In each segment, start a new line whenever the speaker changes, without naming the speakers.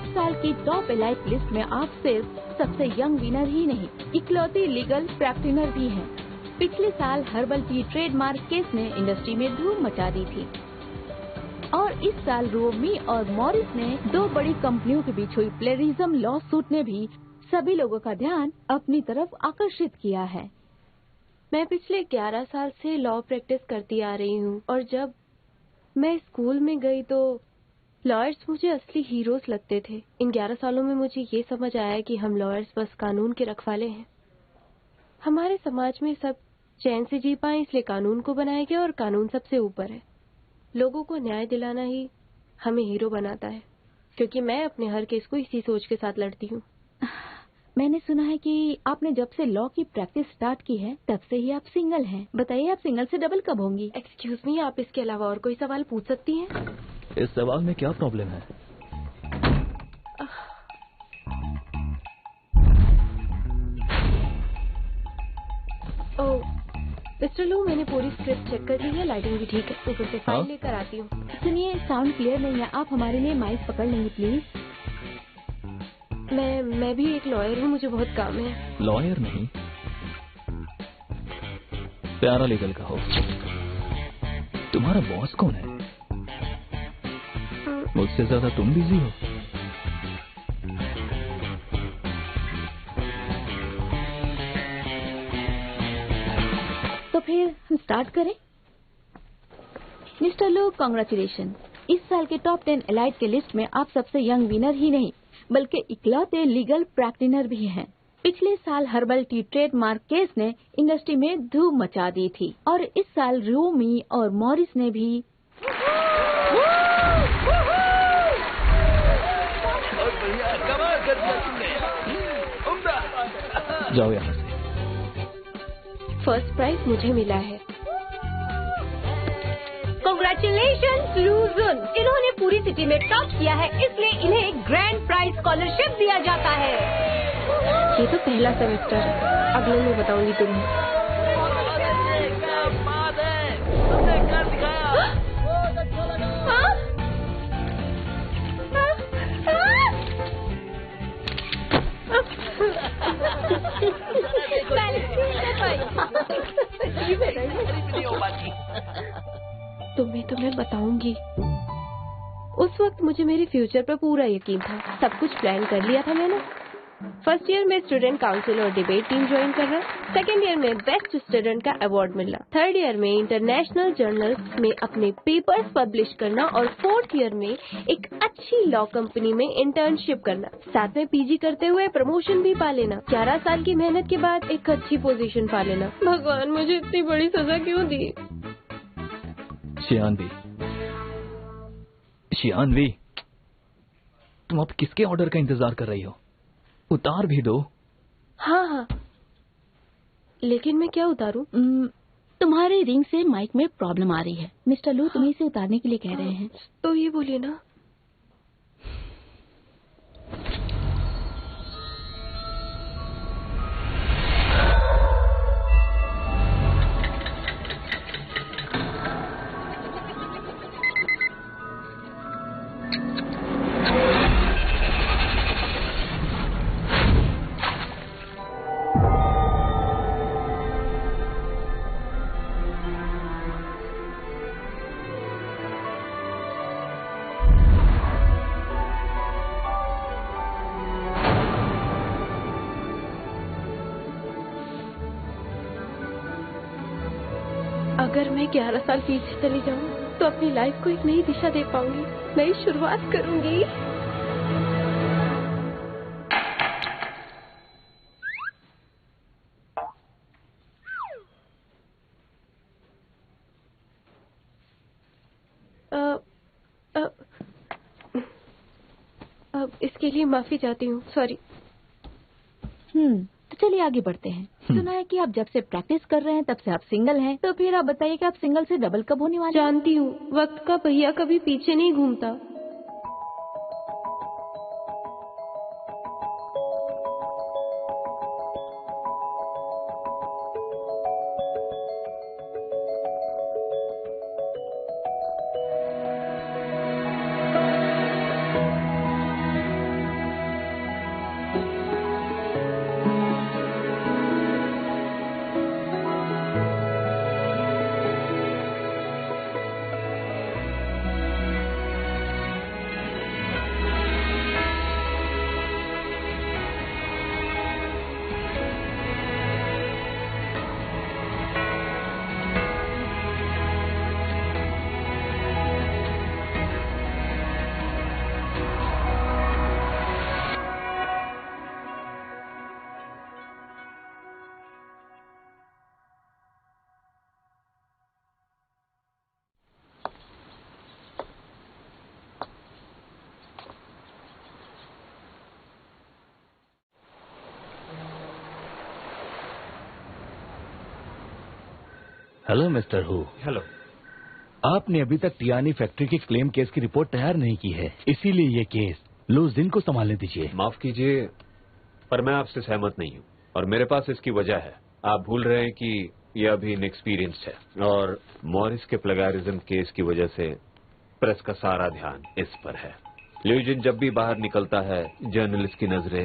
इस साल की टॉप एलाइट लिस्ट में आप सिर्फ सबसे यंग विनर ही नहीं, इकलौती लीगल प्रैक्टिनर भी हैं। पिछले साल हर्बल टी ट्रेडमार्क केस ने इंडस्ट्री में धूम मचा दी थी और इस साल रोमी और मॉरिस ने दो बड़ी कंपनियों के बीच हुई प्लेरिज्म लॉ सूट ने भी सभी लोगों का ध्यान अपनी तरफ आकर्षित किया है।
मैं पिछले 11 साल से लॉ प्रैक्टिस करती आ रही हूँ और जब मैं स्कूल में गई तो लॉयर्स मुझे असली हीरोज लगते थे। इन 11 सालों में मुझे ये समझ आया कि हम लॉयर्स बस कानून के रखवाले हैं। हमारे समाज में सब चैन से जी पाए इसलिए कानून को बनाया गया और कानून सबसे ऊपर है। लोगों को न्याय दिलाना ही हमें हीरो बनाता है, क्योंकि मैं अपने हर केस को इसी सोच के साथ लड़ती हूँ।
मैंने सुना है कि आपने जब से लॉ की प्रैक्टिस स्टार्ट की है तब से ही आप सिंगल हैं। बताइए आप सिंगल से डबल कब होंगी?
एक्सक्यूज मी, आप इसके अलावा और कोई सवाल पूछ सकती हैं?
इस सवाल में क्या प्रॉब्लम है?
ओह मिस्टर लू, मैंने पूरी स्क्रिप्ट चेक कर ली है, लाइटिंग भी ठीक है। ऊपर से फाइल लेकर आती हूँ।
सुनिए, साउंड क्लियर नहीं है, आप हमारे लिए माइक पकड़ लेंगे प्लीज?
मैं भी एक लॉयर हूँ, मुझे बहुत काम है।
लॉयर नहीं, प्यारा लीगल का हो। तुम्हारा बॉस कौन है? मुझसे ज्यादा तुम बिजी हो।
तो फिर हम स्टार्ट करें? मिस्टर लो, कांग्रेचुलेशन। इस साल के टॉप 10 एलाइट के लिस्ट में आप सबसे यंग विनर ही नहीं बल्कि इकलौते लीगल प्रैक्टिनर भी हैं। पिछले साल हर्बल टी ट्रेडमार्क केस ने इंडस्ट्री में धूम मचा दी थी और इस साल रोमी और मॉरिस ने भी
जाओ यहाँ से।
फर्स्ट प्राइज मुझे मिला है।
कांग्रेचुलेशंस लूजन, इन्होंने पूरी सिटी में टॉप किया है, इसलिए इन्हें एक ग्रैंड प्राइज स्कॉलरशिप दिया जाता है।
ये तो पहला सेमेस्टर है, अगले में बताऊंगी तुम्हें। तुम्हें तो मैं बताऊंगी। उस वक्त मुझे मेरे फ्यूचर पर पूरा यकीन था, सब कुछ प्लान कर लिया था मैंने। फर्स्ट ईयर में स्टूडेंट काउंसिल और डिबेट टीम ज्वाइन करना, सेकेंड ईयर में बेस्ट स्टूडेंट का अवार्ड मिलना, थर्ड ईयर में इंटरनेशनल जर्नल्स में अपने पेपर्स पब्लिश करना और फोर्थ ईयर में एक अच्छी लॉ कंपनी में इंटर्नशिप करना, साथ में पीजी करते हुए प्रमोशन भी पा लेना, 11 साल की मेहनत के बाद एक अच्छी पोजीशन पा लेना। भगवान, मुझे इतनी बड़ी सजा क्यों दी?
शियानवी, तुम अब किसके ऑर्डर का इंतजार कर रही हो? उतार भी दो।
हाँ, लेकिन मैं क्या उतारूं?
तुम्हारे रिंग से माइक में प्रॉब्लम आ रही है। मिस्टर लू, तुम्हें इसे उतारने के लिए कह रहे हैं।
तो ये बोलिए ना। अगर मैं 11 साल पीछे चली जाऊं तो अपनी लाइफ को एक नई दिशा दे पाऊंगी, नई शुरुआत करूंगी। अब इसके लिए माफी चाहती हूँ, सॉरी।
तो चलिए आगे बढ़ते हैं। सुना है कि आप जब से प्रैक्टिस कर रहे हैं तब से आप सिंगल हैं, तो फिर आप बताइए कि आप सिंगल से डबल कब होने वाले हैं?
जानती हूँ, वक्त का पहिया कभी पीछे नहीं घूमता।
Hello mister who.
हेलो।
आपने अभी तक टियानी फैक्ट्री के क्लेम केस की रिपोर्ट तैयार नहीं की है, इसीलिए ये केस लू जिन को संभालने दीजिए।
माफ कीजिए, पर मैं आपसे सहमत नहीं हूँ और मेरे पास इसकी वजह है। आप भूल रहे हैं कि यह अभी इनएक्सपीरियंस्ड है और मॉरिस के प्लेगैरिज्म केस की वजह से प्रेस का सारा ध्यान इस पर है। लू जिन जब भी बाहर निकलता है, जर्नलिस्ट की नजरें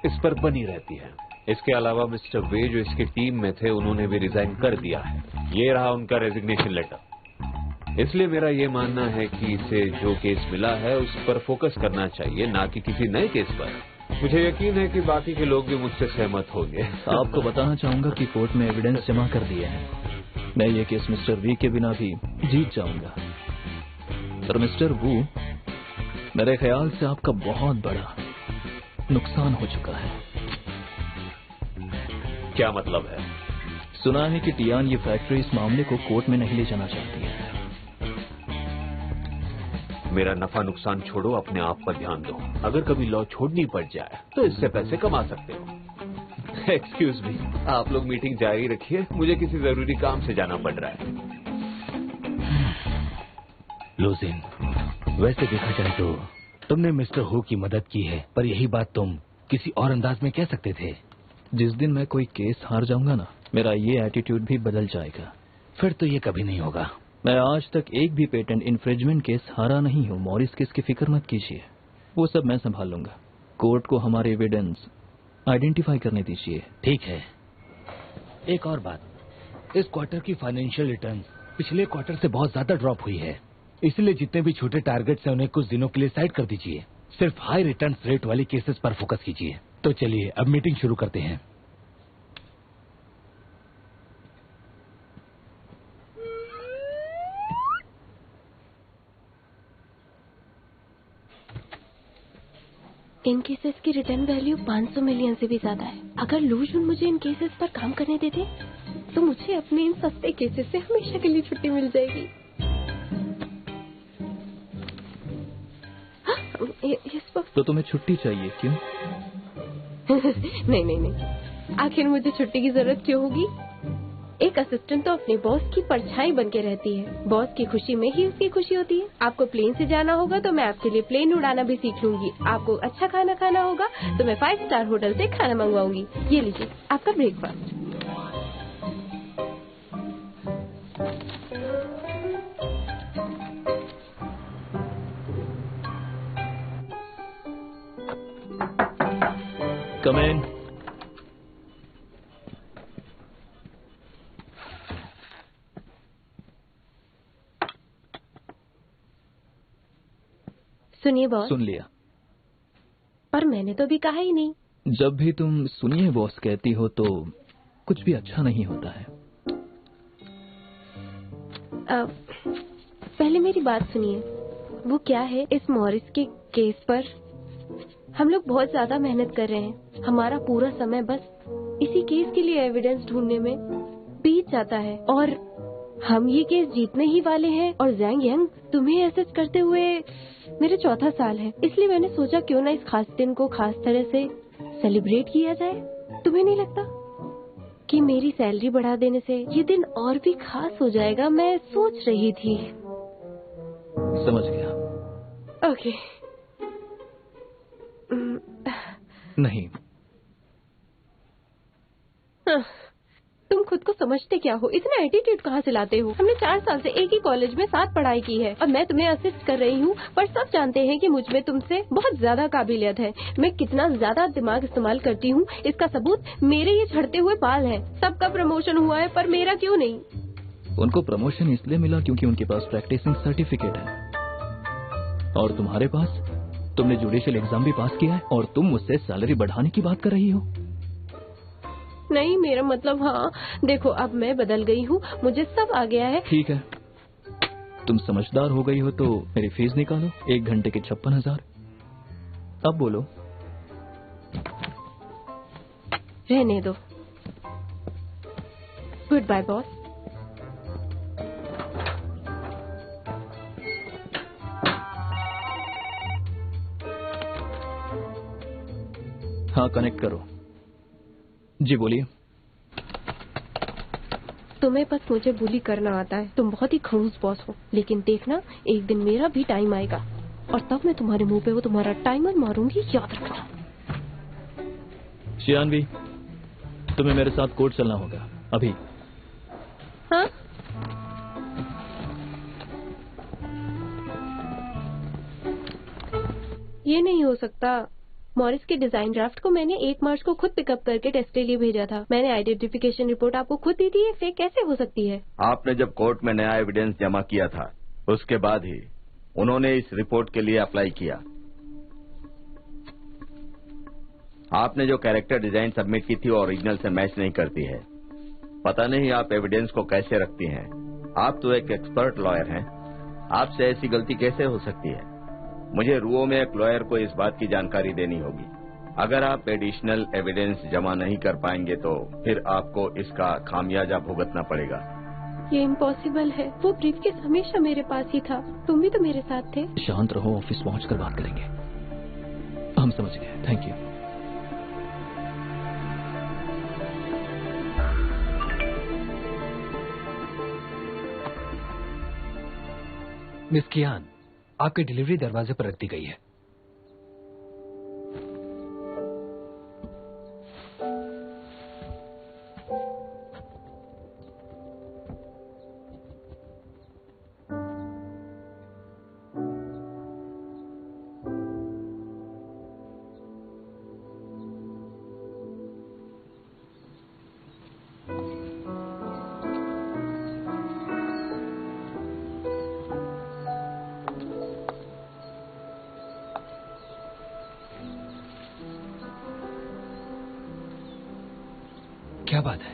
इस पर बनी रहती है। इसके अलावा मिस्टर वे जो इसकी टीम में थे, उन्होंने भी रिजाइन कर दिया है। ये रहा उनका रेजिग्नेशन लेटर। इसलिए मेरा ये मानना है कि इसे जो केस मिला है उस पर फोकस करना चाहिए, ना कि किसी नए केस पर। मुझे यकीन है कि बाकी के लोग भी मुझसे सहमत होंगे।
आपको बताना चाहूंगा कि कोर्ट में एविडेंस जमा कर दिए हैं। मैं ये केस मिस्टर वी के बिना भी जीत जाऊंगा। पर मिस्टर वू, मेरे ख्याल से आपका बहुत बड़ा नुकसान हो चुका है।
क्या मतलब है?
सुना है कि टियान ये फैक्ट्री इस मामले को कोर्ट में नहीं ले जाना चाहती है।
मेरा नफा नुकसान छोड़ो, अपने आप पर ध्यान दो। अगर कभी लॉ छोड़नी पड़ जाए तो इससे पैसे कमा सकते हो। एक्सक्यूज मी, आप लोग मीटिंग जारी रखिए, मुझे किसी जरूरी काम से जाना पड़ रहा है।
लू जिन, वैसे देखा जाए तो तुमने मिस्टर हु की मदद की है, पर यही बात तुम किसी और अंदाज में कह सकते थे।
जिस दिन मैं कोई केस हार जाऊंगा ना, मेरा ये एटीट्यूड भी बदल जाएगा।
फिर तो ये कभी नहीं होगा।
मैं आज तक एक भी पेटेंट इन्फ्रिंजमेंट केस हारा नहीं हूँ। मॉरिस केस की फिक्र मत कीजिए, वो सब मैं संभाल लूंगा। कोर्ट को हमारे एविडेंस आइडेंटिफाई करने दीजिए।
ठीक है। एक और बात, इस क्वार्टर की फाइनेंशियल रिटर्न पिछले क्वार्टर से बहुत ज्यादा ड्रॉप हुई है, इसलिए जितने भी छोटे टारगेट्स हैं उन्हें कुछ दिनों के लिए साइड कर दीजिए। सिर्फ हाई रिटर्न रेट वाली केसेस पर फोकस कीजिए। तो चलिए अब मीटिंग शुरू करते हैं।
इन केसेस की रिटर्न वैल्यू 500 मिलियन से भी ज्यादा है। अगर लू जिन मुझे इन केसेस पर काम करने देते तो मुझे अपने इन सस्ते केसेस से हमेशा के लिए छुट्टी मिल जाएगी।
तो तुम्हें छुट्टी चाहिए, क्यों?
नहीं, आखिर मुझे छुट्टी की जरूरत क्यों होगी? एक असिस्टेंट तो अपने बॉस की परछाई बन के रहती है। बॉस की खुशी में ही उसकी खुशी होती है। आपको प्लेन से जाना होगा तो मैं आपके लिए प्लेन उड़ाना भी सीख लूंगी। आपको अच्छा खाना खाना होगा तो मैं 5 स्टार होटल से खाना मंगवाऊंगी। ये लीजिए आपका ब्रेकफास्ट।
कम इन।
सुनिए बॉस।
सुन लिया।
पर मैंने तो अभी कहा ही नहीं।
जब भी तुम सुनिए बॉस कहती हो तो कुछ भी अच्छा नहीं होता है।
पहले मेरी बात सुनिए। वो क्या है, इस मॉरिस के केस पर हम लोग बहुत ज्यादा मेहनत कर रहे हैं। हमारा पूरा समय बस इसी केस के लिए एविडेंस ढूंढने में बीत जाता है और हम ये केस जीतने ही वाले हैं। और ज़ैंग यंग, तुम्हें असिस्ट करते हुए मेरे 4था साल है, इसलिए मैंने सोचा क्यों ना इस खास दिन को खास तरह से सेलिब्रेट किया जाए। तुम्हें नहीं लगता कि मेरी सैलरी बढ़ा देने से ये दिन और भी खास हो जाएगा? मैं सोच रही थी।
समझ गया।
ओके।
नहीं,
तुम खुद को समझते क्या हो? इतना एटीट्यूड कहाँ से लाते हो? हमने 4 साल से एक ही कॉलेज में साथ पढ़ाई की है और मैं तुम्हें असिस्ट कर रही हूँ, पर सब जानते हैं कि मुझ में तुमसे बहुत ज्यादा काबिलियत है। मैं कितना ज्यादा दिमाग इस्तेमाल करती हूँ इसका सबूत मेरे ये झड़ते हुए बाल हैं। सबका प्रमोशन हुआ है पर मेरा क्यों नहीं?
उनको प्रमोशन इसलिए मिला क्योंकि उनके पास प्रैक्टिसिंग सर्टिफिकेट है और तुम्हारे पास, तुमने जुडिशियल एग्जाम भी पास किया है और तुम मुझसे सैलरी बढ़ाने की बात कर रही हो।
नहीं, मेरा मतलब, हाँ देखो अब मैं बदल गई हूँ, मुझे सब आ गया है।
ठीक है, तुम समझदार हो गई हो तो मेरी फीस निकालो। 1 घंटे के 56,000। अब बोलो।
रहने दो। Good bye boss.
हाँ, कनेक्ट करो। जी बोलिए।
तुम्हें बस मुझे बुली करना आता है। तुम बहुत ही खड़ूस बॉस हो, लेकिन देखना एक दिन मेरा भी टाइम आएगा और तब मैं तुम्हारे मुंह पे वो तुम्हारा टाइमर मारूंगी, याद रखना।
शियानवी, तुम्हें मेरे साथ कोर्ट चलना होगा अभी।
हाँ? ये नहीं हो सकता। मॉरिस के डिजाइन ड्राफ्ट को मैंने 1 मार्च को खुद पिकअप करके टेस्ट के लिए भेजा था। मैंने आइडेंटिफिकेशन रिपोर्ट आपको खुद दी थी, ये फेक कैसे हो सकती है?
आपने जब कोर्ट में नया एविडेंस जमा किया था उसके बाद ही उन्होंने इस रिपोर्ट के लिए अप्लाई किया। आपने जो कैरेक्टर डिजाइन सबमिट की थी वो ओरिजिनल से मैच नहीं करती है। पता नहीं आप एविडेंस को कैसे रखती हैं। आप तो एक एक्सपर्ट लॉयर हैं, आपसे ऐसी गलती कैसे हो सकती है? मुझे रुओ में एक लॉयर को इस बात की जानकारी देनी होगी। अगर आप एडिशनल एविडेंस जमा नहीं कर पाएंगे तो फिर आपको इसका खामियाजा भुगतना पड़ेगा।
ये इम्पॉसिबल है। वो ब्रीफकेस हमेशा मेरे पास ही था। तुम भी तो मेरे साथ थे।
शांत रहो, ऑफिस पहुंचकर बात करेंगे। हम समझ गए, थैंक यू।
मिस कियान, आपकी डिलीवरी दरवाजे पर रख दी गई है। क्या बात है?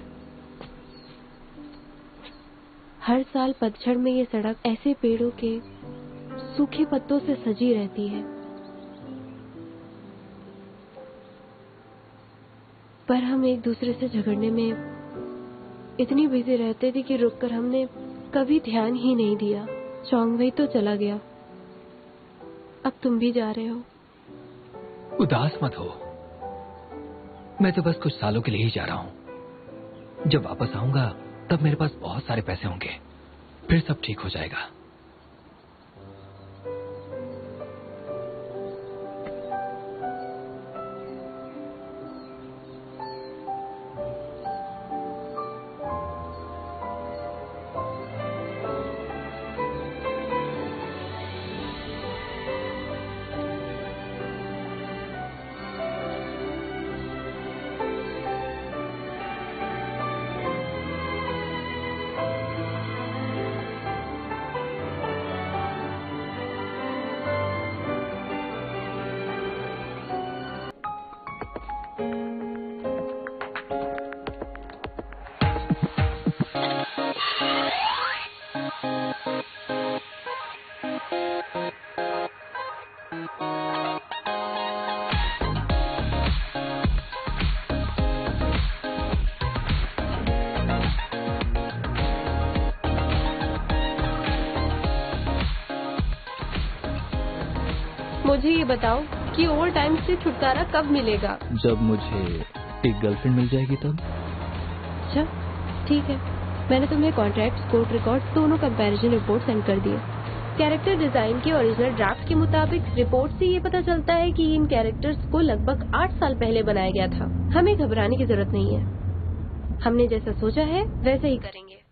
हर साल पतझड़ में ये सड़क ऐसे पेड़ों के सूखे पत्तों से सजी रहती है, पर हम एक दूसरे से झगड़ने में इतनी बिजी रहते थे कि रुककर हमने कभी ध्यान ही नहीं दिया। चौंगवई तो चला गया, अब तुम भी जा रहे हो।
उदास मत हो, मैं तो बस कुछ सालों के लिए ही जा रहा हूँ। जब वापस आऊंगा तब मेरे पास बहुत सारे पैसे होंगे, फिर सब ठीक हो जाएगा।
मुझे ये बताओ कि ओवर टाइम से छुटकारा कब मिलेगा?
जब मुझे एक गर्लफ्रेंड मिल जाएगी तब।
अच्छा ठीक है, मैंने तुम्हें कॉन्ट्रैक्ट, कोर्ट रिकॉर्ड दोनों कंपैरिजन रिपोर्ट सेंड कर दिए। कैरेक्टर डिजाइन के ओरिजिनल ड्राफ्ट के मुताबिक रिपोर्ट से ये पता चलता है कि इन कैरेक्टर्स को लगभग 8 साल पहले बनाया गया था। हमें घबराने की जरूरत नहीं है, हमने जैसा सोचा है वैसे ही करेंगे।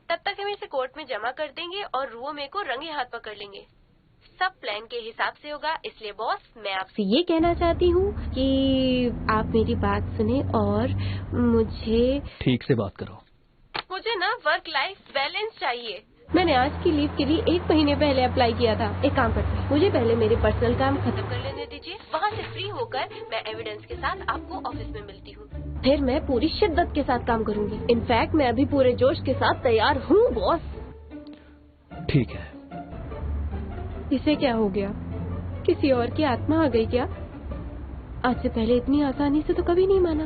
तब तक हम इसे कोर्ट में जमा कर देंगे और रुओ मे को रंगे हाथ पकड़ लेंगे। सब प्लान के हिसाब से होगा। इसलिए बॉस, मैं आपसे ये कहना चाहती हूँ कि आप मेरी बात सुने और मुझे
ठीक से बात करो।
मुझे ना वर्क लाइफ बैलेंस चाहिए। मैंने आज की लीव के लिए 1 महीने पहले अप्लाई किया था। एक काम करते हैं, मुझे पहले मेरे पर्सनल काम खत्म कर लेने दीजिए। वहाँ से फ्री होकर मैं एविडेंस के साथ आपको ऑफिस में मिलती हूँ। फिर मैं पूरी शिद्दत के साथ काम करूँगी। इनफैक्ट मैं अभी पूरे जोश के साथ तैयार हूँ बॉस।
ठीक है।
इसे क्या हो गया? किसी और की आत्मा आ गई क्या? आज से पहले इतनी आसानी से तो कभी नहीं माना।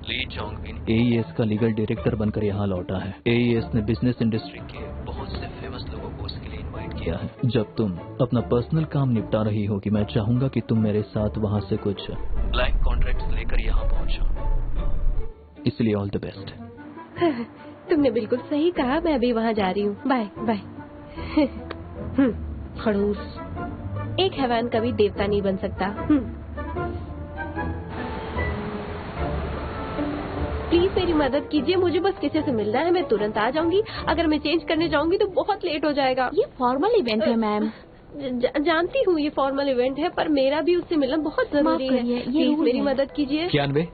ली चोंगविन AES का लीगल डायरेक्टर बनकर यहाँ लौटा है। AES ने बिजनेस इंडस्ट्री के बहुत से फेमस लोगों को उसके लिए इनवाइट किया है। जब तुम अपना पर्सनल काम निपटा रही हो कि मैं चाहूंगा कि तुम मेरे साथ वहाँ से कुछ ब्लैंक कॉन्ट्रैक्ट्स लेकर यहाँ पहुँचो। इसलिए ऑल द बेस्ट।
तुमने बिल्कुल सही कहा, मैं अभी वहाँ जा रही हूँ। Bye bye. खड़ूस, एक हैवान कभी देवता नहीं बन सकता। प्लीज मेरी मदद कीजिए, मुझे बस किसी से मिलना है, मैं तुरंत आ जाऊंगी। अगर मैं चेंज करने जाऊंगी तो बहुत लेट हो जाएगा।
ये फॉर्मल इवेंट है मैम।
जानती हूँ ये फॉर्मल इवेंट है, पर मेरा भी उससे मिलना बहुत जरूरी है।
ये
प्लीज मेरी मदद कीजिए।
91।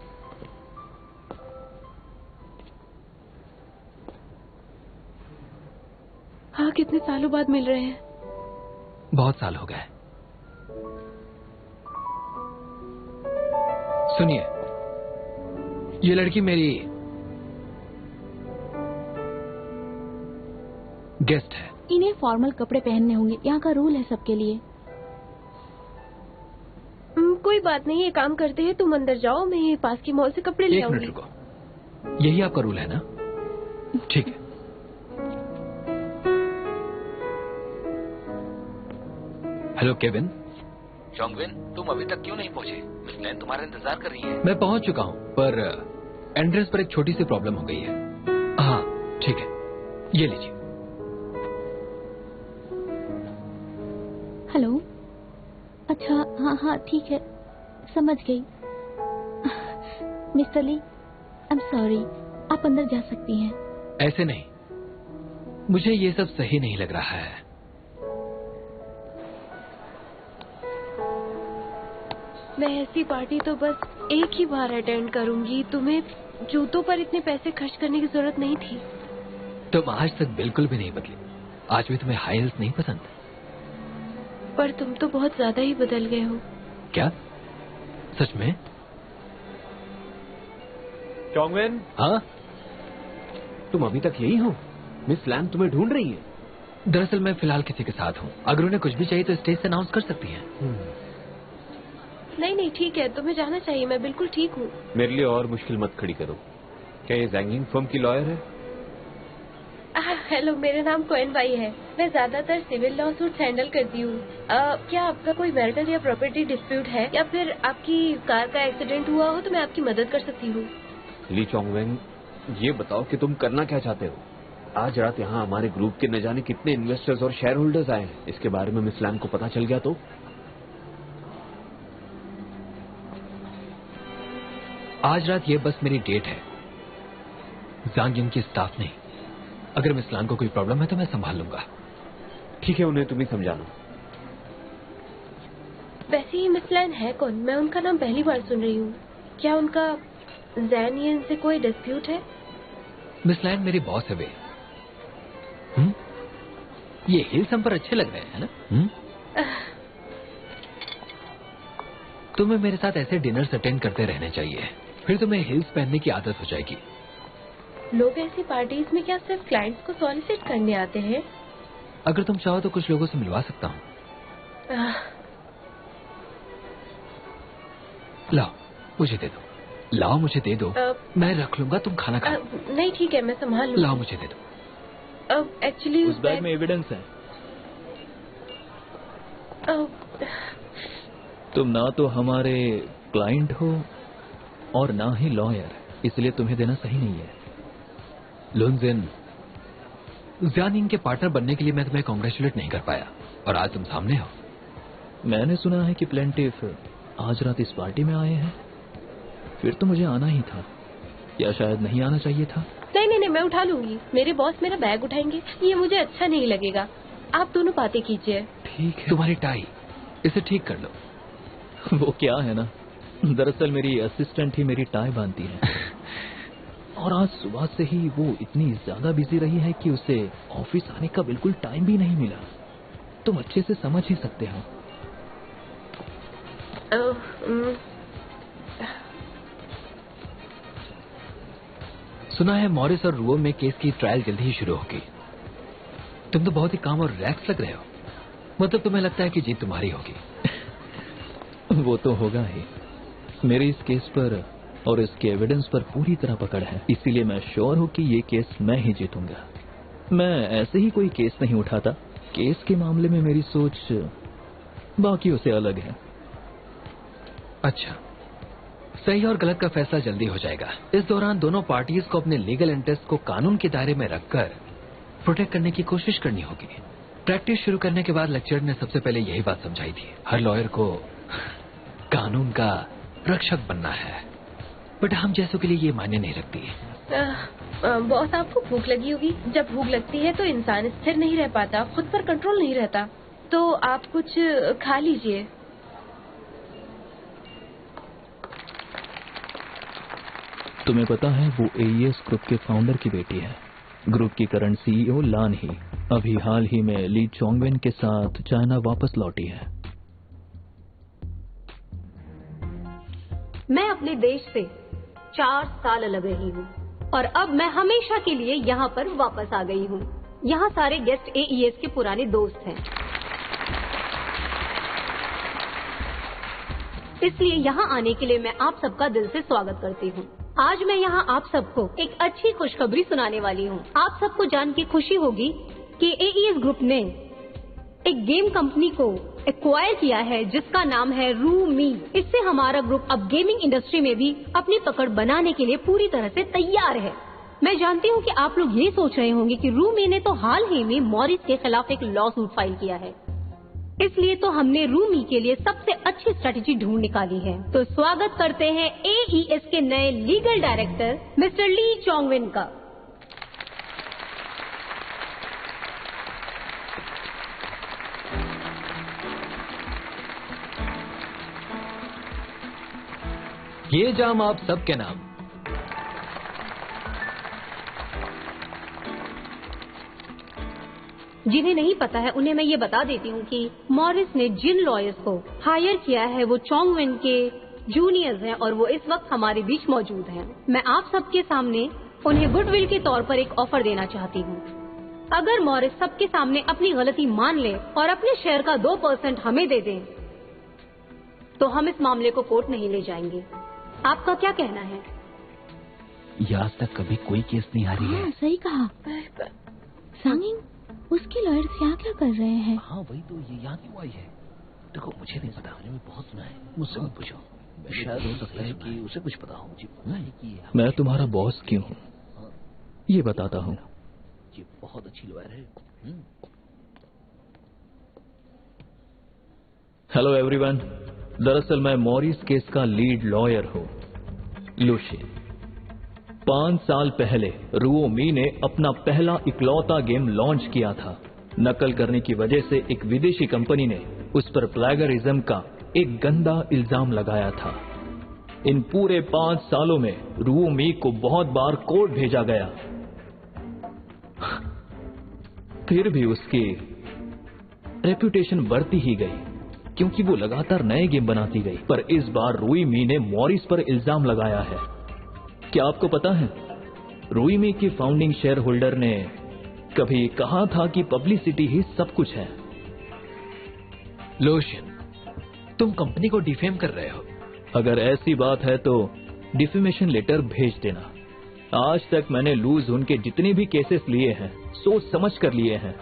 हाँ, कितने सालों बाद मिल रहे हैं।
बहुत साल हो गए। सुनिए, ये लड़की मेरी गेस्ट है।
इन्हें फॉर्मल कपड़े पहनने होंगे, यहाँ का रूल है सबके लिए।
कोई बात नहीं, ये काम करते हैं, तुम अंदर जाओ, मैं पास की मॉल से कपड़े ले आऊंगी।
1 मिनट रुको, यही आपका रूल है ना? ठीक है। Hello Kevin.
जोंगविन, तुम अभी तक क्यों नहीं पहुंचे? मिस लैन तुम्हारा इंतजार कर रही है।
मैं पहुंच चुका हूं, पर एंट्रेंस पर एक छोटी सी प्रॉब्लम हो गई है। हाँ ठीक है, ये लीजिए।
हेलो। अच्छा, हाँ हाँ ठीक है, समझ गई। Mister Lee, I am sorry, आप अंदर जा सकती हैं।
ऐसे नहीं, मुझे ये सब सही नहीं लग रहा है।
मैं ऐसी पार्टी तो बस एक ही बार अटेंड करूंगी। तुम्हें जूतों पर इतने पैसे खर्च करने की जरूरत नहीं थी।
तुम आज तक बिल्कुल भी नहीं बदली। आज भी तुम्हें हाई हील्स नहीं पसंद?
पर तुम तो बहुत ज्यादा ही बदल गए हो।
क्या? सच में?
जोंगविन,
हाँ?
तुम अभी तक यही हो? मिस लैन तुम्हें ढूंढ रही है।
दरअसल मैं फिलहाल किसी के साथ हूँ। अगर उन्हें कुछ भी चाहिए तो स्टेज से अनाउंस कर सकती हैं।
नहीं नहीं ठीक है, तुम्हें जाना चाहिए, मैं बिल्कुल ठीक हूँ।
मेरे लिए और मुश्किल मत खड़ी करो। क्या ये जैंगिंग फर्म की लॉयर है?
हेलो, मेरा नाम कोएन बाई है। मैं ज्यादातर सिविल लॉ सूट हैंडल करती हूँ। क्या आपका कोई मैरिटल या प्रॉपर्टी डिस्प्यूट है, या फिर आपकी कार का एक्सीडेंट हुआ हो तो मैं आपकी मदद कर सकती हूँ।
ली चोंगवेन, ये बताओ कि तुम करना क्या चाहते हो? आज रात यहाँ हमारे ग्रुप के न जाने कितने इन्वेस्टर्स और शेयर होल्डर्स आए हैं। इसके बारे में मिस लैन को पता चल गया तो?
आज रात ये बस मेरी डेट है, ज़ांग की स्टाफ नहीं। अगर मिस लान को कोई प्रॉब्लम है तो मैं संभाल लूंगा।
ठीक है, उन्हें तुम ही समझाना।
वैसे ही मिस लैन है कौन? मैं उनका नाम पहली बार सुन रही हूँ। क्या उनका जैनियन से कोई डिस्प्यूट है?
मिस लैन मेरी बॉस है वे। ये हिल्स हम पर अच्छे लग रहे हैं ना? तुम्हें मेरे साथ ऐसे डिनर्स अटेंड करते रहने चाहिए, फिर तुम्हें हिल्स पहनने की आदत हो जाएगी।
लोग ऐसी पार्टीज में क्या सिर्फ क्लाइंट्स को सॉलिसिट करने आते हैं?
अगर तुम चाहो तो कुछ लोगों से मिलवा सकता हूँ। लाओ मुझे दे दो। लाओ मुझे दे दो। मैं रख लूंगा, तुम खाना खाओ।
नहीं ठीक है, मैं संभाल लूंगा।
लाओ मुझे दे दो।
एक्चुअली
उस बैग में एविडेंस है। तुम ना तो हमारे क्लाइंट हो और ना ही लॉयर, इसलिए तुम्हें देना सही नहीं है। लुनजिन, ज़ानिंग के पार्टनर बनने के लिए मैं तुम्हें कांग्रेचुलेट नहीं कर पाया, और आज तुम सामने हो। मैंने सुना है कि प्लेंटिफ आज रात इस पार्टी में आए हैं। फिर तो मुझे आना ही था, या शायद नहीं आना चाहिए था?
नहीं नहीं नहीं, मैं उठा लूंगी। मेरे बॉस मेरा बैग उठाएंगे, ये मुझे अच्छा नहीं लगेगा। आप दोनों बातें कीजिए।
ठीक है। तुम्हारी टाई, इसे ठीक कर लो। वो क्या है ना, दरअसल मेरी असिस्टेंट ही मेरी टाई बांधती है, और आज सुबह से ही वो इतनी ज्यादा बिजी रही है कि उसे ऑफिस आने का बिल्कुल टाइम भी नहीं मिला। तुम अच्छे से समझ ही सकते हो। सुना है मॉरिस और रुओ में केस की ट्रायल जल्दी ही शुरू होगी। तुम तो बहुत ही काम और रिलैक्स लग रहे हो। मतलब तुम्हें लगता है कि जीत तुम्हारी होगी। वो तो होगा ही। मेरी इस केस पर और इसके एविडेंस पर पूरी तरह पकड़ है, इसीलिए मैं श्योर हूं कि ये केस मैं ही जीतूंगा। मैं ऐसे ही कोई केस नहीं उठाता। केस के मामले में मेरी सोच बाकियों से अलग है। अच्छा, सही और गलत का फैसला जल्दी हो जाएगा। इस दौरान दोनों पार्टीज को अपने लीगल इंटरेस्ट को कानून के दायरे में रखकर प्रोटेक्ट करने की कोशिश करनी होगी। प्रैक्टिस शुरू करने के बाद लेक्चर ने सबसे पहले यही बात समझाई थी, हर लॉयर को कानून का रक्षक बनना है, बट हम जैसों के लिए ये मायने नहीं रखती।
बॉस, आपको भूख लगी होगी। जब भूख लगती है तो इंसान स्थिर नहीं रह पाता, खुद पर कंट्रोल नहीं रहता। तो आप कुछ खा लीजिए।
तुम्हें पता है वो AES ग्रुप के फाउंडर की बेटी है। ग्रुप की करंट CEO लान ही अभी हाल ही में ली चोंगवेन के साथ चाइना वापस लौटी है।
मैं अपने देश से 4 साल अलग रही हूँ और अब मैं हमेशा के लिए यहाँ पर वापस आ गई हूँ। यहाँ सारे गेस्ट AES के पुराने दोस्त हैं, इसलिए यहाँ आने के लिए मैं आप सबका दिल से स्वागत करती हूँ। आज मैं यहाँ आप सबको एक अच्छी खुशखबरी सुनाने वाली हूँ। आप सबको जान के खुशी होगी कि AES ग्रुप ने एक गेम कंपनी को एक्वायर किया है जिसका नाम है रूमी। इससे हमारा ग्रुप अब गेमिंग इंडस्ट्री में भी अपनी पकड़ बनाने के लिए पूरी तरह से तैयार है। मैं जानती हूँ कि आप लोग ये सोच रहे होंगे कि रूमी ने तो हाल ही में मॉरिस के खिलाफ एक लॉ सूट फाइल किया है, इसलिए तो हमने रूमी के लिए सबसे अच्छी स्ट्रेटेजी ढूंढ निकाली है। तो स्वागत करते हैं AES के नए लीगल डायरेक्टर मिस्टर ली चोंगवेन का।
ये जाम आप सबके नाम।
जिन्हें नहीं पता है उन्हें मैं ये बता देती हूँ कि मॉरिस ने जिन लॉयर्स को हायर किया है वो चोंगवेन के जूनियर्स हैं और वो इस वक्त हमारे बीच मौजूद हैं। मैं आप सबके सामने उन्हें गुडविल के तौर पर एक ऑफर देना चाहती हूँ। अगर मॉरिस सबके सामने अपनी गलती मान ले और अपने शेयर का 2% हमें दे दें तो हम इस मामले को कोर्ट नहीं ले जाएंगे। आपका क्या कहना है?
ये आज तक कभी कोई केस नहीं हारी है।
सही कहा। सांगिंग, उसके लॉयर्स यहाँ क्या कर रहे हैं?
हाँ वही तो, ये यहाँ क्यों आई है? देखो मुझे नहीं पता, मैंने बहुत सुना है, मुझसे मत पूछो। शायद हो सकता है कि उसे कुछ पता हो।
मैं तुम्हारा बॉस क्यों हूँ ये बताता हूँ।
ये बहुत अच्छी लॉयर है।
हेलो एवरीवन, दरअसल मैं मॉरिस केस का लीड लॉयर हूँ, लुशियन। 5 साल पहले रुओ मी ने अपना पहला इकलौता गेम लॉन्च किया था। नकल करने की वजह से एक विदेशी कंपनी ने उस पर प्लेगरिज्म का एक गंदा इल्जाम लगाया था। इन पूरे 5 सालों में रुओ मी को बहुत बार कोर्ट भेजा गया, फिर भी उसकी रेपुटेशन बढ़ती ही गई क्योंकि वो लगातार नए गेम बनाती गई। पर इस बार रुई मी ने मॉरिस पर इल्जाम लगाया है। क्या आपको पता है, रुई मी की फाउंडिंग शेयर होल्डर ने कभी कहा था कि पब्लिसिटी ही सब कुछ है।
लोशन, तुम कंपनी को डिफेम कर रहे हो।
अगर ऐसी बात है तो डिफेमेशन लेटर भेज देना। आज तक मैंने लूज उनके जितने भी केसेस लिए हैं सोच समझ कर लिए हैं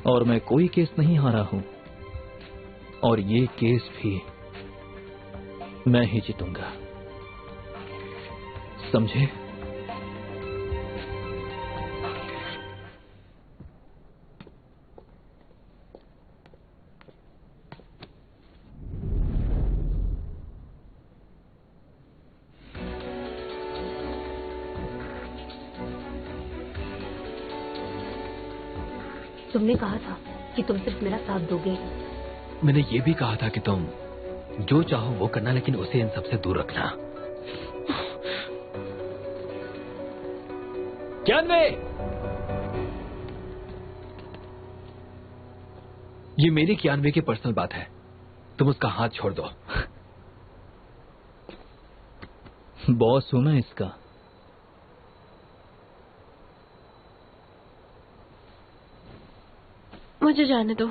और मैं कोई केस नहीं हारा हूं, और ये केस भी मैं ही जीतूंगा, समझे?
तुमने कहा था कि तुम सिर्फ मेरा साथ दोगे।
मैंने ये भी कहा था कि तुम जो चाहो वो करना, लेकिन उसे इन सबसे दूर रखना।
जानवे,
ये मेरी कियानवे की पर्सनल बात है, तुम उसका हाथ छोड़ दो।
बॉस हूं मैं इसका।
मुझे जाने दो।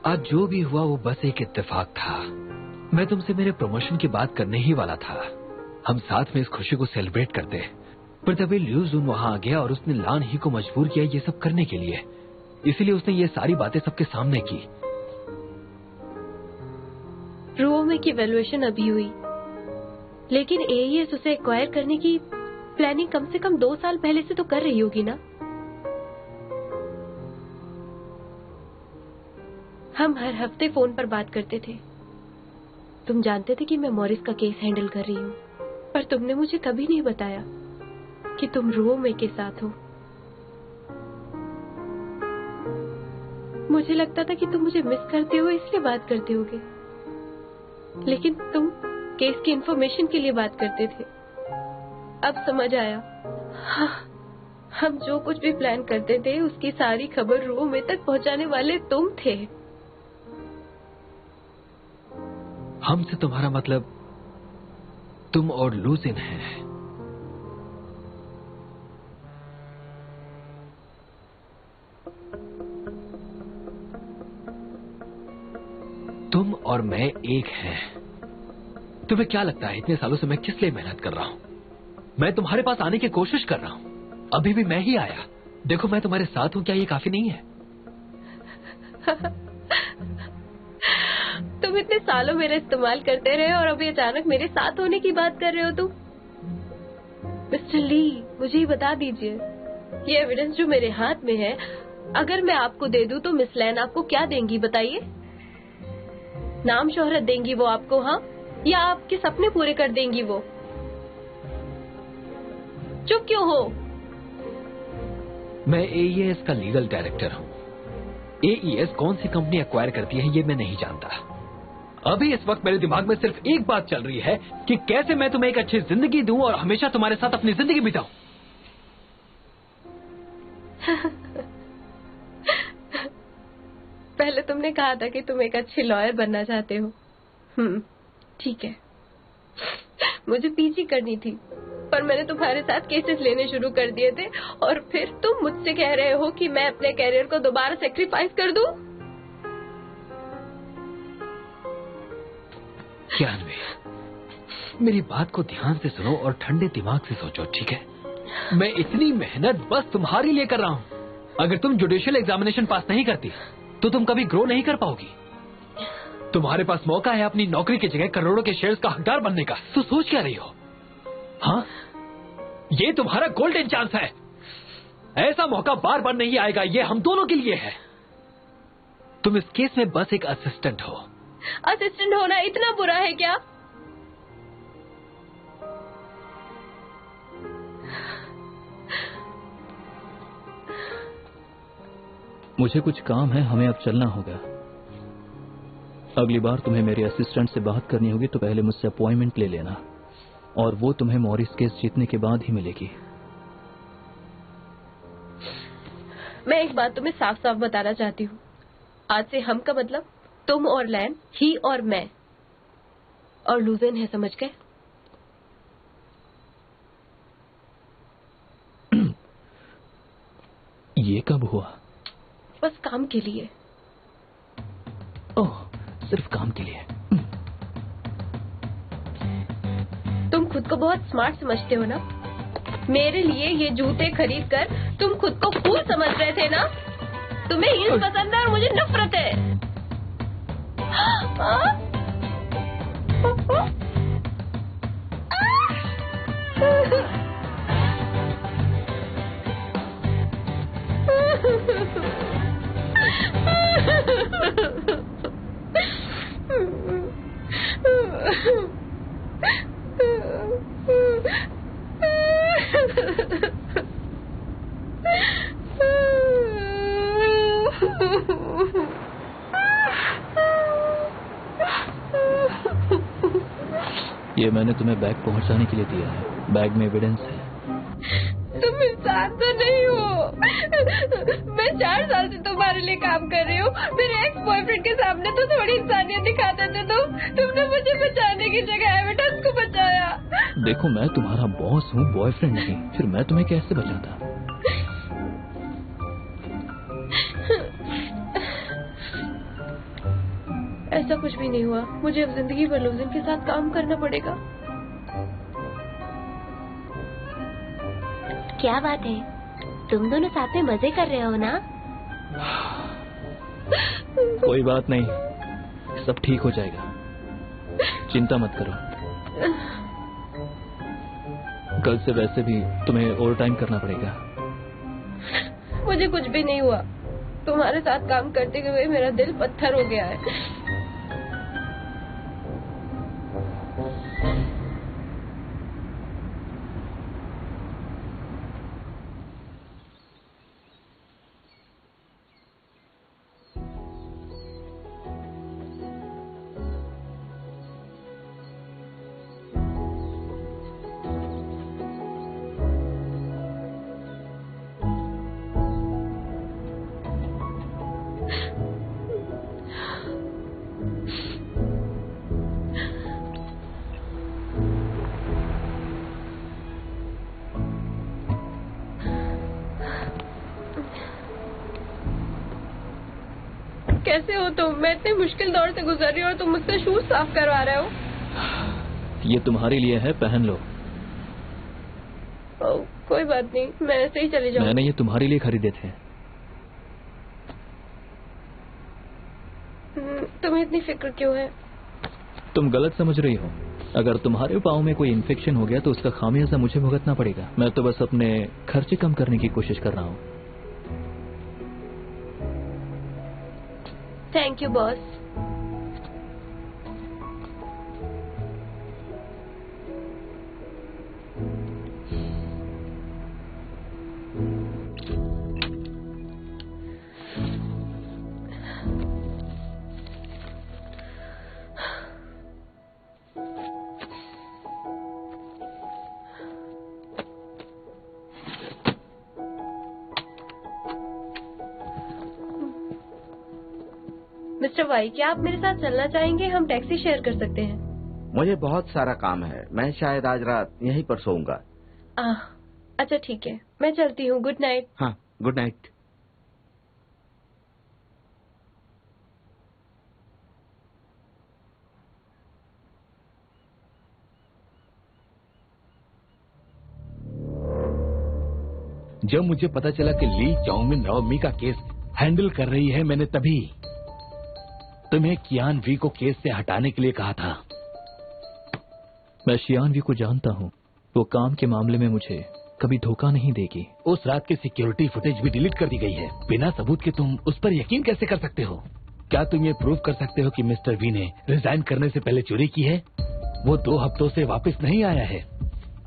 आज जो भी हुआ वो बस एक इत्तेफाक था। मैं तुमसे मेरे प्रमोशन की बात करने ही वाला था। हम साथ में इस खुशी को सेलिब्रेट करते,
पर तभी ल्यू जुन वहां आ गया और उसने लान ही को मजबूर किया ये सब करने के लिए। इसीलिए उसने ये सारी बातें सबके सामने की।
रुओमे की वैल्यूएशन अभी हुई, लेकिन एईएस उसे एक्वायर करने की प्लानिंग कम से कम 2 साल पहले से तो कर रही होगी ना। हम हर हफ्ते फोन पर बात करते थे। तुम जानते थे कि मैं मॉरिस का केस हैंडल कर रही हूँ, पर तुमने मुझे कभी नहीं बताया कि तुम रुओमे के साथ हो। मुझे लगता था कि तुम मुझे मिस करते हो इसलिए बात करते होगे, लेकिन तुम केस की इंफॉर्मेशन के लिए बात करते थे। अब समझ आया। हाँ, हम जो कुछ भी प्लान करते थे उसकी सारी खबर रुओमे तक पहुंचाने वाले तुम थे।
हमसे तुम्हारा मतलब तुम और लूजिन है। तुम और मैं एक हैं। तुम्हें क्या लगता है इतने सालों से मैं किस लिए मेहनत कर रहा हूं? मैं तुम्हारे पास आने की कोशिश कर रहा हूं। अभी भी मैं ही आया। देखो मैं तुम्हारे साथ हूं, क्या ये काफी नहीं है?
तुम इतने सालों मेरा इस्तेमाल करते रहे और अभी अचानक मेरे साथ होने की बात कर रहे हो तुम? मिस्टर ली, मुझे ही बता दीजिए, ये एविडेंस जो मेरे हाथ में है, अगर मैं आपको दे दूं तो मिस लैन आपको क्या देंगी बताइए? नाम शोहरत देंगी वो आपको, हाँ? या आपके सपने पूरे कर देंगी वो? चुप क्यों हो?
मैं एईएस का लीगल डायरेक्टर हूं। एईएस कौन सी कंपनी एक्वायर करती है ये मैं नहीं जानता। अभी इस वक्त मेरे दिमाग में सिर्फ एक बात चल रही है कि कैसे मैं तुम्हें एक अच्छी जिंदगी दूं और हमेशा तुम्हारे साथ अपनी जिंदगी बिताऊं।
पहले तुमने कहा था कि तुम एक अच्छी लॉयर बनना चाहते हो। ठीक है, मुझे पीजी करनी थी, पर मैंने तुम्हारे साथ केसेस लेने शुरू कर दिए थे और फिर तुम मुझसे कह रहे हो कि मैं अपने कैरियर को दोबारा सेक्रीफाइस कर दूं?
जानवी, मेरी बात को ध्यान से सुनो और ठंडे दिमाग से सोचो, ठीक है? मैं इतनी मेहनत बस तुम्हारे लिए कर रहा हूं। अगर तुम जुडिशियल एग्जामिनेशन पास नहीं करती तो तुम कभी ग्रो नहीं कर पाओगी। तुम्हारे पास मौका है अपनी नौकरी की जगह करोड़ों के शेयर्स का हकदार बनने का। तो सोच क्या रही हो? हाँ, ये तुम्हारा गोल्डन चांस है। ऐसा मौका बार बार नहीं आएगा, ये हम दोनों के लिए है। तुम इस केस में बस एक असिस्टेंट हो।
असिस्टेंट होना इतना बुरा है क्या?
मुझे कुछ काम है, हमें अब चलना होगा। अगली बार तुम्हें मेरे असिस्टेंट से बात करनी होगी तो पहले मुझसे अपॉइंटमेंट ले लेना, और वो तुम्हें मॉरिस केस जीतने के बाद ही मिलेगी।
मैं एक बात तुम्हें साफ साफ बताना चाहती हूँ। आज से हम का मतलब तुम और लैन, ही और मैं, और लूजेन है, समझ गए?
ये कब हुआ?
बस काम के लिए।
ओह, सिर्फ काम के लिए।
तुम खुद को बहुत स्मार्ट समझते हो ना? मेरे लिए ये जूते खरीद कर तुम खुद को कूल समझ रहे थे ना? तुम्हें हील्स पसंद है और मुझे नफरत है।
ये मैंने तुम्हें बैग पहुंचाने के लिए दिया है। बैग में एविडेंस है।
तुम इंसान तो नहीं हो। मैं 4 साल से तुम्हारे लिए काम कर रही हूँ। मेरे एक्स बॉयफ्रेंड के सामने तो थोड़ी इंसानियत दिखाते थे तुमने मुझे बचाने की जगह एविडेंस को बचाया।
देखो, मैं तुम्हारा बॉस हूँ, बॉयफ्रेंड नहीं। फिर मैं तुम्हें कैसे बचाता?
ऐसा कुछ भी नहीं हुआ। मुझे अब जिंदगी भर लूजिन के साथ काम करना पड़ेगा। क्या बात है, तुम दोनों साथ में मजे कर रहे हो ना?
कोई बात नहीं, सब ठीक हो जाएगा, चिंता मत करो। कल से वैसे भी तुम्हें ओवर टाइम करना पड़ेगा।
मुझे कुछ भी नहीं हुआ, तुम्हारे साथ काम करते हुए मेरा दिल पत्थर हो गया है। कैसे हो तुम? मैं इतने मुश्किल दौर से गुजर रही हूँ और तुम मुझसे शूज साफ करवा रहे हो।
ये तुम्हारे लिए है, पहन लो।
कोई बात नहीं, मैं ऐसे ही चली जाऊँ।
मैंने ये तुम्हारे लिए खरीदे थे।
तुम्हें इतनी फिक्र क्यों है?
तुम गलत समझ रही हो। अगर तुम्हारे पाँव में कोई इन्फेक्शन हो गया तो उसका खामियाजा मुझे भुगतना पड़ेगा। मैं तो बस अपने खर्चे कम करने की कोशिश कर रहा हूँ।
Thank you boss. Mister Y, क्या आप मेरे साथ चलना चाहेंगे? हम टैक्सी शेयर कर सकते हैं।
मुझे बहुत सारा काम है, मैं शायद आज रात यहीं पर सोऊंगा।
अच्छा ठीक है, मैं चलती हूँ। Good night.
हाँ, गुड नाइट।
जब मुझे पता चला कि ली चाउमिन राओमी का केस हैंडल कर रही है, मैंने तभी तुम्हें कियान वी को केस से हटाने के लिए कहा था।
मैं शियान वी को जानता हूँ, वो काम के मामले में मुझे कभी धोखा नहीं देगी।
उस रात की सिक्योरिटी फुटेज भी डिलीट कर दी गई है। बिना सबूत के तुम उस पर यकीन कैसे कर सकते हो? क्या तुम ये प्रूव कर सकते हो कि मिस्टर वी ने रिजाइन करने से पहले चोरी की है? वो 2 हफ्तों से वापस नहीं आया है।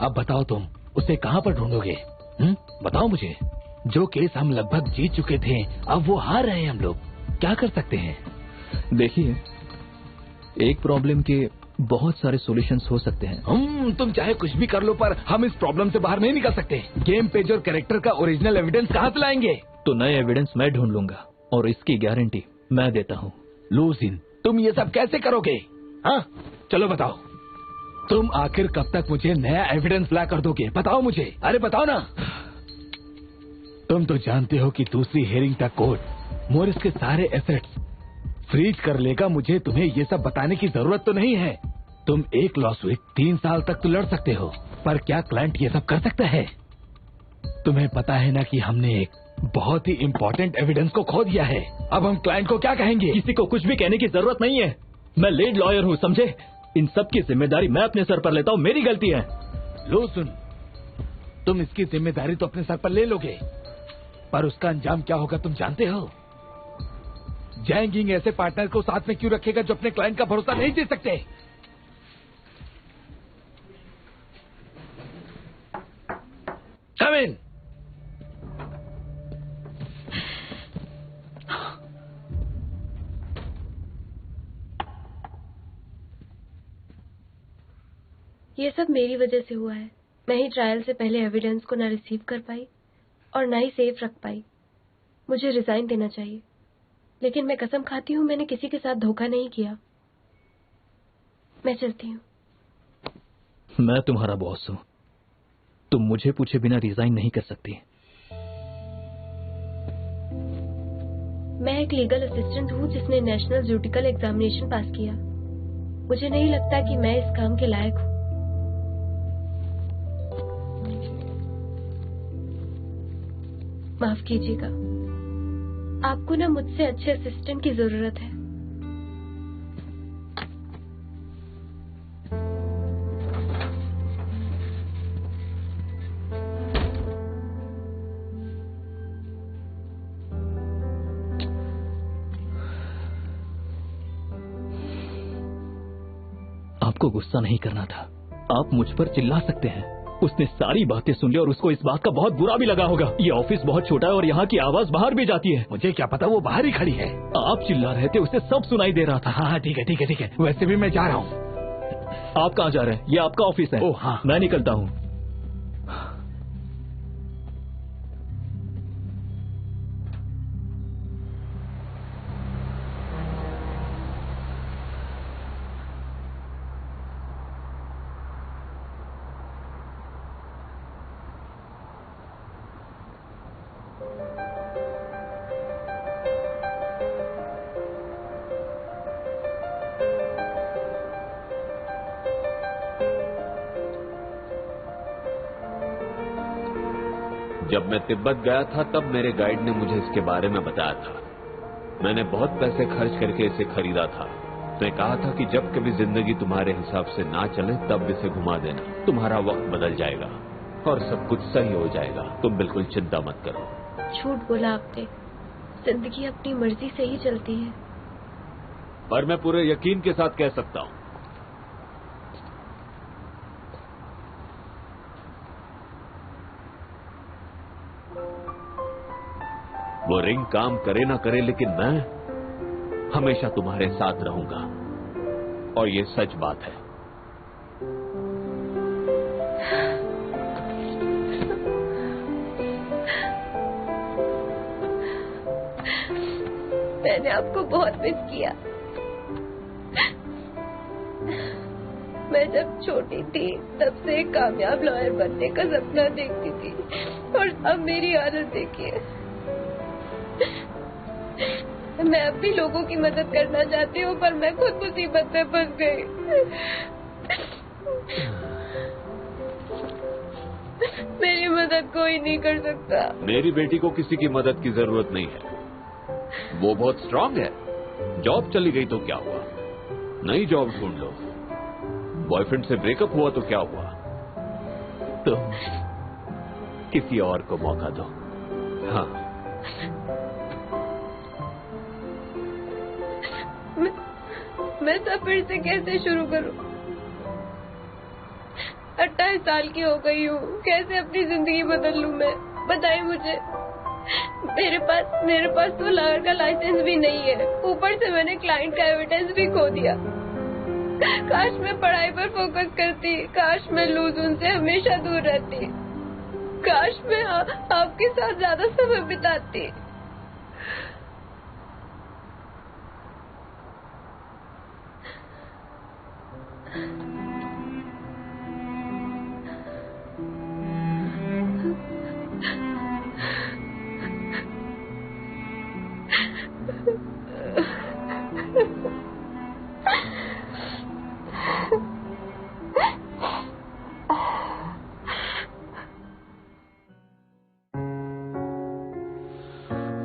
अब बताओ तुम उसे कहाँ पर ढूंढोगे? बताओ मुझे। जो केस हम लगभग जीत चुके थे, अब वो हार रहे हैं हम लोग। क्या कर सकते हैं?
देखिए, एक प्रॉब्लम के बहुत सारे सॉल्यूशंस हो सकते हैं।
तुम चाहे कुछ भी कर लो, पर हम इस प्रॉब्लम से बाहर नहीं निकल सकते। गेम पेज और कैरेक्टर का ओरिजिनल एविडेंस कहाँ से लाएंगे?
तो नए एविडेंस मैं ढूंढ लूंगा और इसकी गारंटी मैं देता हूँ।
लूसिन, तुम ये सब कैसे करोगे? हाँ, चलो बताओ। तुम आखिर कब तक मुझे नया एविडेंस ला कर दोगे? बताओ मुझे। अरे बताओ ना। तुम तो जानते हो कि दूसरी हेयरिंग तक कोर्ट मोरिस के सारे एसेट्स फ्रीज कर लेगा। मुझे तुम्हें ये सब बताने की जरूरत तो नहीं है। तुम एक लॉसूट 3 साल तक तो लड़ सकते हो, पर क्या क्लाइंट ये सब कर सकता है? तुम्हें पता है ना कि हमने एक बहुत ही इम्पोर्टेंट एविडेंस को खो दिया है। अब हम क्लाइंट को क्या कहेंगे?
किसी को कुछ भी कहने की जरूरत नहीं है। मैं लीड लॉयर हूँ, समझे? इन सब की जिम्मेदारी मैं अपने सर पर लेता हूँ। मेरी गलती है।
लो सुन, तुम इसकी जिम्मेदारी तो अपने सर पर ले लोगे, पर उसका अंजाम क्या होगा तुम जानते हो? जैंगिंग ऐसे पार्टनर को साथ में क्यों रखेगा जो अपने क्लाइंट का भरोसा नहीं दे सकते? कम इन।
ये सब मेरी वजह से हुआ है। मैं ही ट्रायल से पहले एविडेंस को ना रिसीव कर पाई और ना ही सेफ रख पाई। मुझे रिजाइन देना चाहिए, लेकिन मैं कसम खाती हूँ मैंने किसी के साथ धोखा नहीं किया। मैं चलती हूँ।
मैं तुम्हारा बॉस हूँ, तुम मुझे पूछे बिना रिजाइन नहीं कर सकती।
मैं एक लीगल असिस्टेंट हूँ जिसने नेशनल जुडिकल एग्जामिनेशन पास किया। मुझे नहीं लगता कि मैं इस काम के लायक हूँ। माफ कीजिएगा, आपको ना मुझसे अच्छे असिस्टेंट की जरूरत है।
आपको गुस्सा नहीं करना था, आप मुझ पर चिल्ला सकते हैं। उसने सारी बातें सुन ली और उसको इस बात का बहुत बुरा भी लगा होगा। ये ऑफिस बहुत छोटा है और यहाँ की आवाज बाहर भी जाती है।
मुझे क्या पता, वो बाहर ही खड़ी है।
आप चिल्ला रहे थे, उसे सब सुनाई दे रहा था।
हाँ ठीक है ठीक है ठीक है, वैसे भी मैं जा रहा हूँ।
आप कहाँ जा रहे हैं? ये आपका ऑफिस है।
ओह हाँ,
मैं निकलता हूँ।
जब मैं तिब्बत गया था तब मेरे गाइड ने मुझे इसके बारे में बताया था। मैंने बहुत पैसे खर्च करके इसे खरीदा था। उसने कहा था कि जब कभी जिंदगी तुम्हारे हिसाब से ना चले तब इसे घुमा देना, तुम्हारा वक्त बदल जाएगा और सब कुछ सही हो जाएगा। तुम बिल्कुल चिंता मत करो।
झूठ बोला आपने, जिंदगी अपनी मर्जी से ही चलती है।
पर मैं पूरे यकीन के साथ कह सकता हूँ, वो रिंग काम करे ना करे, लेकिन मैं हमेशा तुम्हारे साथ रहूंगा और ये सच बात है।
मैंने आपको बहुत मिस किया। मैं जब छोटी थी तब से एक कामयाब लॉयर बनने का सपना देखती थी और अब मेरी हालत देखिए। मैं अब भी लोगों की मदद करना चाहती हूँ, पर मैं खुद मुसीबत में फंस गई। मेरी मदद कोई नहीं कर सकता।
मेरी बेटी को किसी की मदद की जरूरत नहीं है। वो बहुत स्ट्रांग है। जॉब चली गई तो क्या हुआ, नई जॉब ढूंढ लो। बॉयफ्रेंड से ब्रेकअप हुआ तो क्या हुआ, तो किसी और को मौका दो। हाँ,
मैं सब फिर से कैसे शुरू करूं? 28 साल की हो गई हूँ, कैसे अपनी जिंदगी बदल लूं मैं? बताइए मुझे। मेरे पास तो लॉयर का लाइसेंस भी नहीं है, ऊपर से मैंने क्लाइंट का एविडेंस भी खो दिया। काश मैं पढ़ाई पर फोकस करती, काश मैं लूज उनसे हमेशा दूर रहती, काश मैं आपके साथ ज्यादा समय बिताती।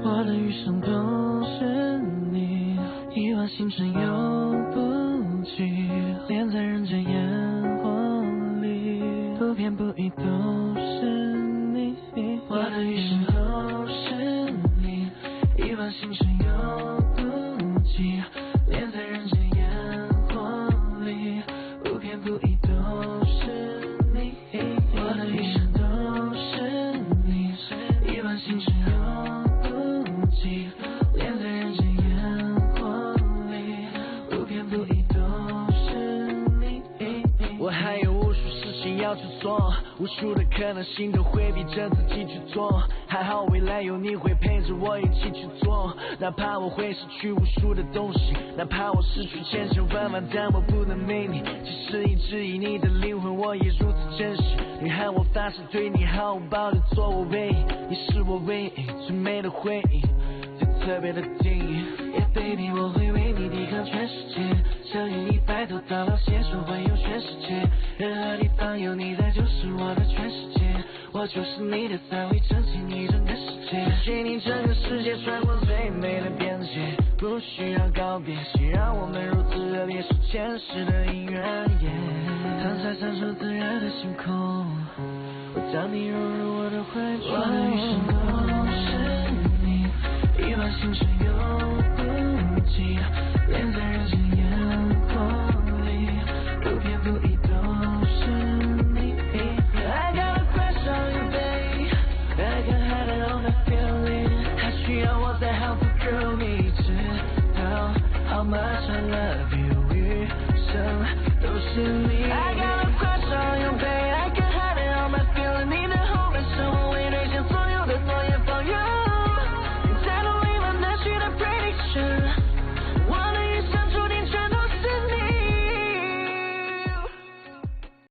我的余生都是你，一往情深又不羁，恋在人间烟火里，不偏不倚都是你。我的余生都是你，一往情深又不羁，恋在人间烟火里，不偏不倚都是你。我的余生都是你，一往情深又恋在人间烟火里，不偏不倚都是你。我还有无数事情要去做，无数的可能性都会逼着自己去做。还好未来有你会陪着我一起去做，哪怕我会失去无数的东西，哪怕我失去千千万万，但我不能没你。即使一直以你的灵魂，我也如此珍惜。女孩，我发誓对你毫无保留，做我唯一，你是我唯一最美的回忆。特别的定义 ，Yeah baby， 我会为你抵抗全世界，相信你白头到老，携手环游全世界，任何地方有你在就是我的全世界。我就是你的，才会撑起你整个世界，给你整个世界穿过最美的边界，不需要告别，谁让我们如此热烈，是前世的姻缘。躺在闪烁自然的星空，我将你融入我的怀中，我的余生都是你，一往情深永不尽，连在人间烟火里，不偏不倚都是你。I got a crush on you, babe. I can hide it on that feeling. 还需要我再好 through 你知道 how much I love you， 余生都是你。